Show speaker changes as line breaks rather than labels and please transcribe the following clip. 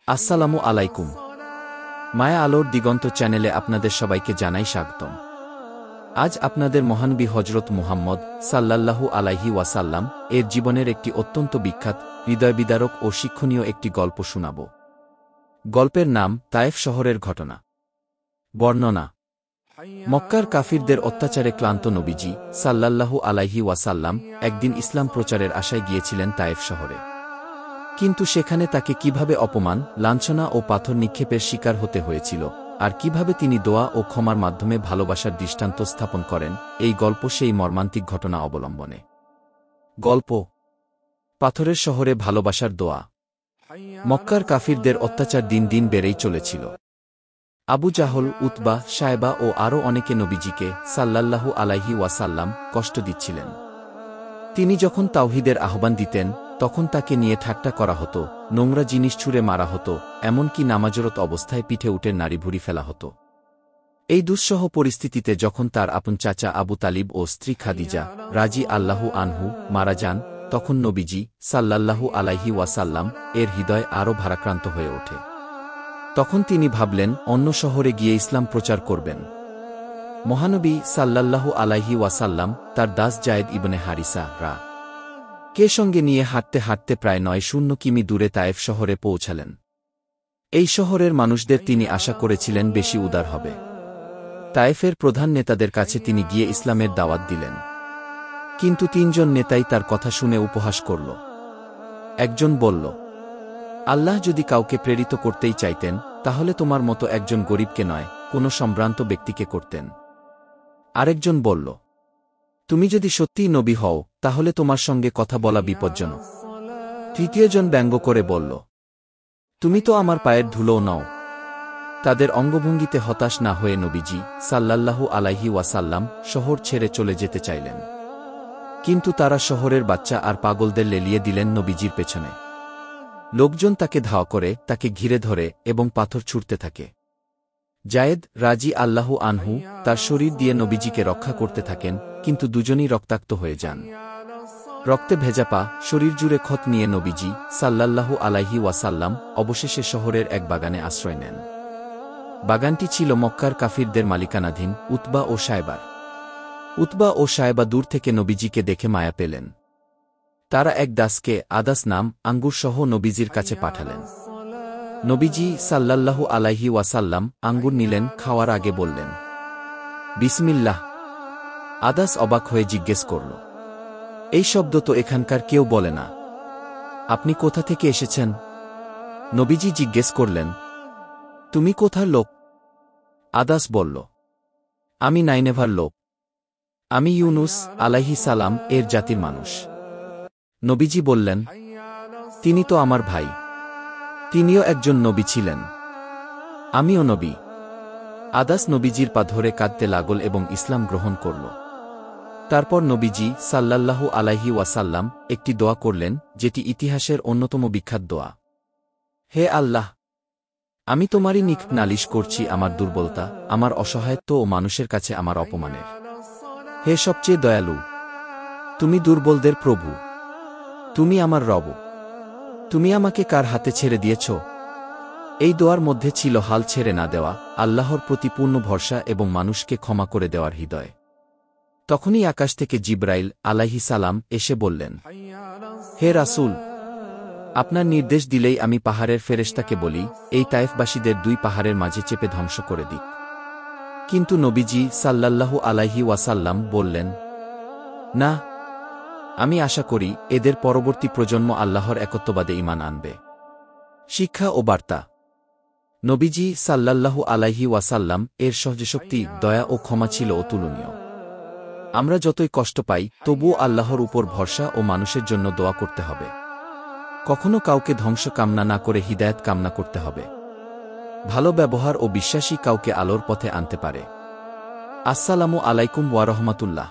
আসসালামু আলাইকুম। মায়া আলোর দিগন্ত চ্যানেলে আপনাদের সবাইকে জানাই স্বাগতম। আজ আপনাদের মহানবী হজরত মুহাম্মদ সাল্লাল্লাহু আলাইহি ওয়াসাল্লাম এর জীবনের একটি অত্যন্ত বিখ্যাত, হৃদয়বিদারক ও শিক্ষণীয় একটি গল্প শোনাব। গল্পের নাম তায়েফ শহরের ঘটনা। বর্ণনা। মক্কার কাফিরদের অত্যাচারে ক্লান্ত নবীজি সাল্লাল্লাহু আলাইহি ওয়াসাল্লাম একদিন ইসলাম প্রচারের আশায় গিয়েছিলেন তায়েফ শহরে। কিন্তু সেখানে তাকে কিভাবে অপমান, লাঞ্ছনা ও পাথর নিক্ষেপের শিকার হতে হয়েছিল, আর কিভাবে তিনি দোয়া ও ক্ষমার মাধ্যমে ভালোবাসার দৃষ্টান্ত স্থাপন করেন, এই গল্প সেই মর্মান্তিক ঘটনা অবলম্বনে। গল্প। পাথরের শহরে ভালোবাসার দোয়া। মক্কার কাফিরদের অত্যাচার দিন দিন বেড়েই চলেছিল। আবু জাহল, উতবা, সায়বা ও আরও অনেকে নবীজিকে সাল্লাল্লাহু আলাইহি ওয়াসাল্লাম কষ্ট দিচ্ছিলেন। তিনি যখন তাওহীদের আহ্বান দিতেন তখন তাকে নিয়ে ঠাট্টা করা হতো, নোংরা জিনিস ছুঁড়ে মারা হতো, এমনকি নামাজরত অবস্থায় পিঠে উঠে নাড়িভুড়ি ফেলা হতো। এই দুঃসহ পরিস্থিতিতে যখন তার আপন চাচা আবু তালিব ও স্ত্রী খাদিজা রাজি আল্লাহু আনহু মারা যান, তখন নবীজি সাল্লাল্লাহু আলাইহি ওয়াসাল্লাম এর হৃদয় আরও ভারাক্রান্ত হয়ে ওঠে। তখন তিনি ভাবলেন অন্য শহরে গিয়ে ইসলাম প্রচার করবেন। মহানবী সাল্লাল্লাহু আলাইহি ওয়াসাল্লাম তার দাস জায়েদ ইবনে হারিসা কে সঙ্গে নিয়ে হাঁটতে হাঁটতে প্রায় ৯০ কিমি দূরে তায়েফ শহরে পৌঁছালেন। এই শহরের মানুষদের তিনি আশা করেছিলেন বেশি উদার হবে। তায়েফের প্রধান নেতাদের কাছে তিনি গিয়ে ইসলামের দাওয়াত দিলেন। কিন্তু ৩ জন নেতাই তার কথা শুনে উপহাস করল। একজন বলল, আল্লাহ যদি কাউকে প্রেরিত করতেই চাইতেন তাহলে তোমার মতো একজন গরিবকে নয়, কোনো সম্ভ্রান্ত ব্যক্তিকে করতেন। আরেকজন বলল, তুমি যদি সত্যিই নবী হও তাহলে তোমার সঙ্গে কথা বলা বিপজ্জনক। তৃতীয়জন ব্যঙ্গ করে বলল, তুমি তো আমার পায়ের ধুলোও নও। তাদের অঙ্গভঙ্গিতে হতাশ না হয়ে নবীজি সাল্লাল্লাহু আলাইহি ওয়াসাল্লাম শহর ছেড়ে চলে যেতে চাইলেন। কিন্তু তারা শহরের বাচ্চা আর পাগলদের লেলিয়ে দিলেন নবীজির পেছনে। লোকজন তাকে ধাওয়া করে, তাকে ঘিরে ধরে এবং পাথর ছুঁড়তে থাকে। জায়েদ রাজি আল্লাহু আনহু তার শরীর দিয়ে নবীজিকে রক্ষা করতে থাকেন, কিন্তু দুজনই রক্তাক্ত হয়ে যান। রক্তে ভেজা পা, শরীর জুড়ে ক্ষত নিয়ে নবীজি সাল্লাল্লাহু আলাইহি ওয়াসাল্লাম অবশেষে শহরের এক বাগানে আশ্রয় নেন। বাগানটি ছিল মক্কার কাফিরদের মালিকানাধীন উতবা ও সায়বার। উতবা ও সায়বা দূর থেকে নবীজিকে দেখে মায়া পেলেন। তারা এক দাসকে আদাস নাম আঙ্গুরসহ নবীজির কাছে পাঠালেন। নবীজি সাল্লাল্লাহু আলাইহি ওয়াসাল্লাম আঙ্গুর নিলেন, খাওয়ার আগে বললেন, বিসমিল্লাহ। আদাস অবাক হয়ে জিজ্ঞেস করল, এই শব্দ তো এখানকার কেউ বলে না। আপনি কোথা থেকে এসেছেন? নবীজি জিজ্ঞেস করলেন, তুমি কোথার লোক? আদাস বলল, আমি নাইনেভার লোক। আমি ইউনুস আলাইহিস সালাম এর জাতির মানুষ। নবীজি বললেন, তিনি তো আমার ভাই। তিনিও একজন নবী ছিলেন। আমিও নবী। আদাস নবীজির পা ধরে কাঁদতে লাগল এবং ইসলাম গ্রহণ করল। তারপর নবীজি সাল্লাল্লাহু আলাইহি ওয়াসাল্লাম একটি দোয়া করলেন, যেটি ইতিহাসের অন্যতম বিখ্যাত দোয়া। হে আল্লাহ, আমি তোমারই নিকট নালিশ করছি আমার দুর্বলতা, আমার অসহায়ত্ব ও মানুষের কাছে আমার অপমানের। হে সবচেয়ে দয়ালু, তুমি দুর্বলদের প্রভু। তুমি আমার রব। তুমি আমাকে কার হাতে ছেড়ে দিয়েছ? এই দোয়ার মধ্যে ছিল হাল ছেড়ে না দেওয়া, আল্লাহর প্রতি পূর্ণ ভরসা এবং মানুষকে ক্ষমা করে দেওয়ার হৃদয়। তখনই আকাশ থেকে জিবরাইল আলাইহিস সালাম এসে বললেন, হে রাসূল, আপনার নির্দেশ দিলেই আমি পাহাড়ের ফেরেশতাকে বলি এই তায়েফবাসীদের 2 পাহাড়ের মাঝে চেপে ধ্বংস করে দিক। কিন্তু নবীজি সাল্লাল্লাহু আলাইহি ওয়াসাল্লাম বললেন, না, আমি আশা করি এদের পরবর্তী প্রজন্ম আল্লাহর একত্ববাদে ঈমান আনবে। শিক্ষা ও বার্তা। নবীজি সাল্লাল্লাহু আলাইহি ওয়াসাল্লাম এর সহজশক্তি, দয়া ও ক্ষমা ছিল অতুলনীয়। আমরা যতই কষ্ট পাই তবুও আল্লাহর উপর ভরসা ও মানুষের জন্য দোয়া করতে হবে। কখনো কাউকে ধ্বংস কামনা না করে হিদায়াত কামনা করতে হবে। ভালো ব্যবহার ও বিশ্বাসী কাউকে আলোর পথে আনতে পারে। আসসালামু আলাইকুম ওয়া রাহমাতুল্লাহ।